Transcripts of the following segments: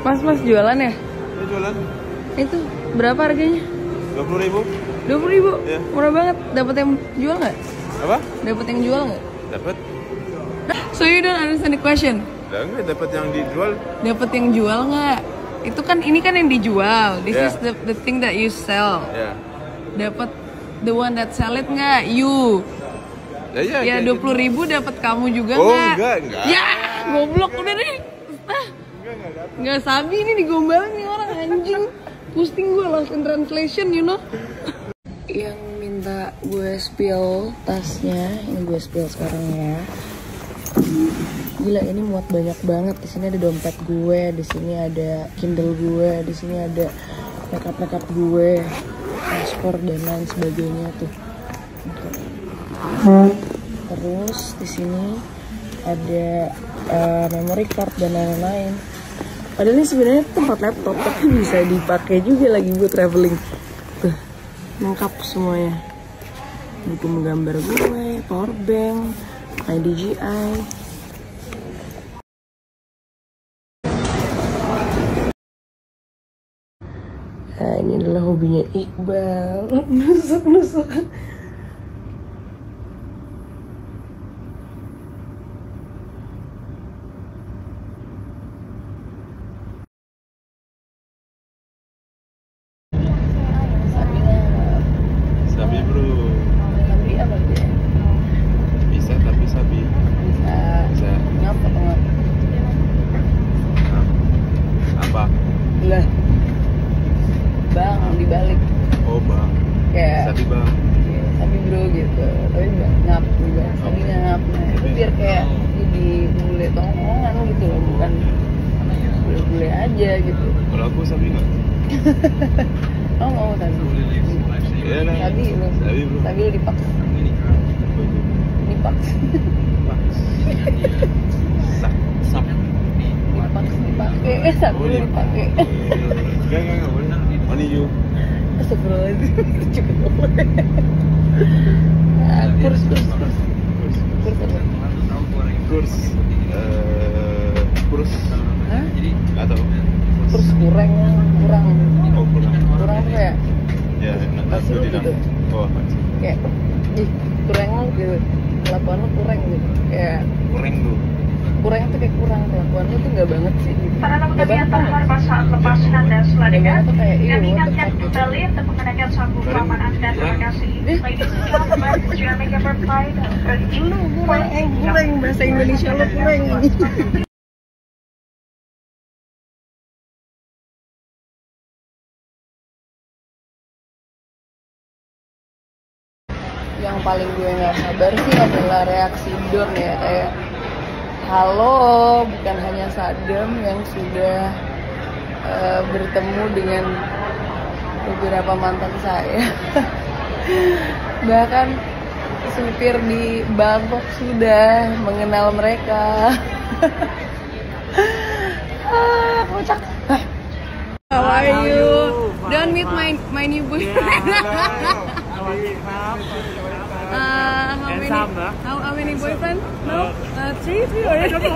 Mas jualan ya? Ini jualan. Itu berapa harganya? 20.000. 20.000? Iya. Murah banget. Dapat yang jual nggak? Apa? Dapat yang jual nggak? Dapat. So you don't understand the question? Enggak dapat yang dijual. Dapat yang jual nggak? Itu kan ini kan yang dijual. This Yeah. is the thing that you sell. Ya. Dapat the one that sell it nggak? You. Ya 20.000 dapat kamu juga nggak? Enggak. Ya goblok udah deh. Nggak sabi ini digombalin nih orang anjing. Pusing gue lost in translation, you know. Yang minta gue spill tasnya, ini gue spill sekarang ya. Gila ini muat banyak banget. Di sini ada dompet gue, di sini ada Kindle gue, di sini ada makeup gue, paspor dan lain sebagainya tuh. Terus di sini ada memory card dan lain-lain. Padahal ini sebenarnya tempat laptop, tapi bisa dipakai juga lagi buat traveling. Tuh, lengkap semuanya. Buku menggambar gue, power bank, my DJI. Nah, ini adalah hobinya Iqbal, nusuk-nusuk. Sabi bro. Sabi apa dia? Bisa tapi sabi. Bisa. Ngapa tuh? Apa? Lah. Bang dibalik. Oh bang. Kayak Sabi bang. ya, sabi bro gitu. Tapi ngap juga. Sabi ngap. Nah, itu biar kayak jadi bule tongkongan gitu loh, bukan bule-bule aja gitu. Kalau aku sabi nggak? Oh mau sabi. Iya lah. Sabi lu. Sabi bro. Sabi lu dipaksa. Dipaksa. Dipakai. Sabi lu dipakai. Enggak boleh. Money you. Astagfirullahaladzim. Cukup boleh. Kurs. Kurs. Hah? Nggak tahu. Kurs kurang. Oh kurang. Kurang tuh ya? Ya, Pasti lu gitu. Oh, Kayak, ih kurang lu gitu. Kelakuan lu kurang gitu. Kayak kurang tuh. kurang tuh kayak kurang. Kelakuan lu tuh nggak banget sih gitu. Sarana Nggak penggantian banget tanpa saat lepas Anda selanjutnya. tuh kayak Dan iya ingatkan gitu. kembali untuk mengenakan sabuk pengaman Anda. Terima kasih. Ladies and gentlemen, would you make a reply? Lu kurang bahasa Indonesia lu kurang. Yang paling gue nggak sabar sih adalah reaksi Don ya, kayak halo, bukan hanya Sadam yang sudah bertemu dengan beberapa mantan saya. Bahkan supir di Bangkok sudah mengenal mereka. Kocak. How are you? Don't meet my new boyfriend. How many boyfriend? No, 3 already.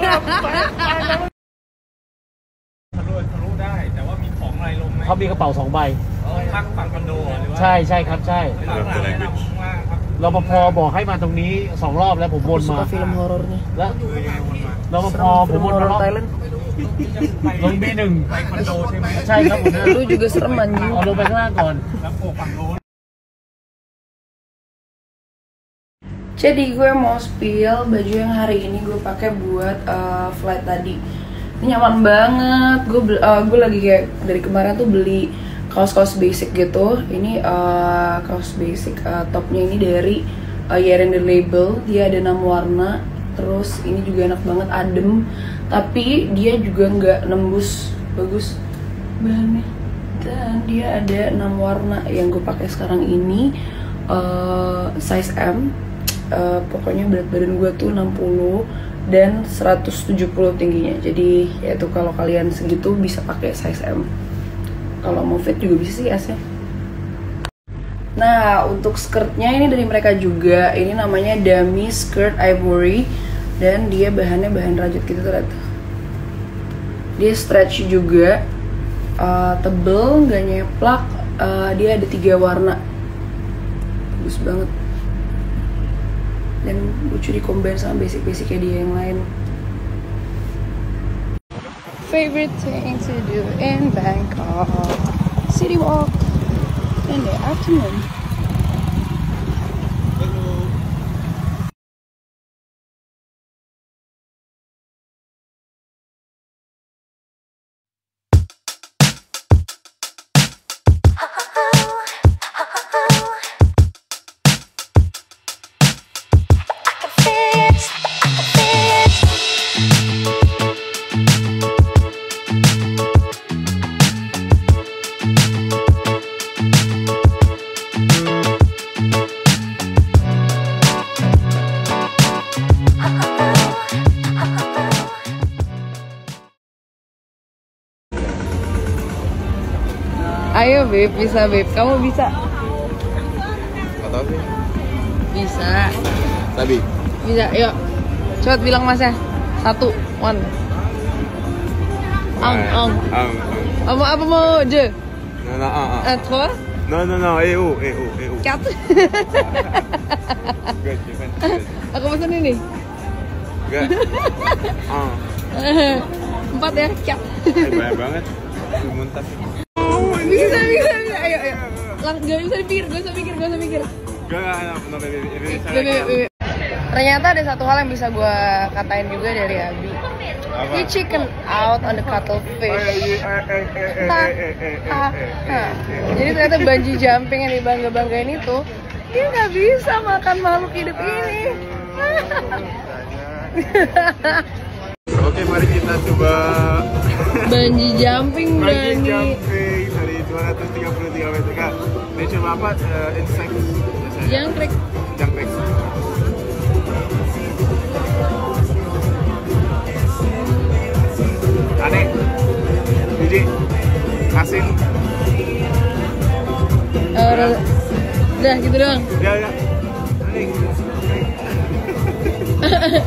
ทะลุได้แต่ว่ามีของอะไรลงไหม เขามีกระเป๋า2 ใบ พักฝั่งคอนโดหรือว่า ใช่ครับใช่ ฝั่งไหนนะข้างล่างครับ รปภบอกให้มาตรงนี้2 รอบแล้วผมวนมา Suka film horornya. แล้วรปภผมวนมารอบ Thailand. ลงB1 ไปคอนโดใช่ไหม ใช่ครับผม Lu juga serem anjing. เอาลงไปข้างล่างก่อน แล้วโผล่ฝั่งโน้น Jadi gue mau spill baju yang hari ini gue pakai buat flight tadi. Ini nyaman banget. Gue lagi kayak dari kemarin tuh beli kaos-kaos basic gitu. Ini kaos basic, topnya ini dari Year and the Label. Dia ada 6 warna. Terus ini juga enak banget, adem. Tapi dia juga nggak nembus, bagus bahannya. Dan dia ada 6 warna yang gue pakai sekarang ini. Size M. Pokoknya berat badan gue tuh 60 dan 170 tingginya. Jadi ya tuh kalau kalian segitu bisa pakai size M. Kalau mau fit juga bisa sih S-nya. Nah, untuk skirtnya ini dari mereka juga. Ini namanya Dummy Skirt Ivory dan dia bahannya bahan rajut gitu tuh. Dia stretch juga, tebel, nggak nyeplak. Dia ada 3 warna, bagus banget. Dan lucu di combine sama basic-basicnya dia yang lain. Favorite thing to do in Bangkok, city walk in the afternoon. Ayo Beb, bisa Beb, kamu bisa. Gak tau sih. Bisa. Sabi. Bisa, yuk. Cepat bilang Masnya. 1, 1. Ang. Apa mau je? Non, Trois. non, EU. 4. Aku pesan ini. Enggak. 4 ya, 4. Banyak banget. Muntah. Bisa. Ayo. Gak bisa pikir. Ternyata ada satu hal yang bisa gue katain juga dari Abi. He chicken out on the cuttlefish. Jadi ternyata bungee jumping yang dibangga-banggain itu, dia nggak bisa makan makhluk hidup ini. Oke, mari kita coba Bungee jumping bungee Dani. jumping dari 233 meter. Kak, ini cuma apa? Insect. Jangkrik. Jangkrik. Aneh. Biji. Asin. Udah gitu doang. Ya. Aneh.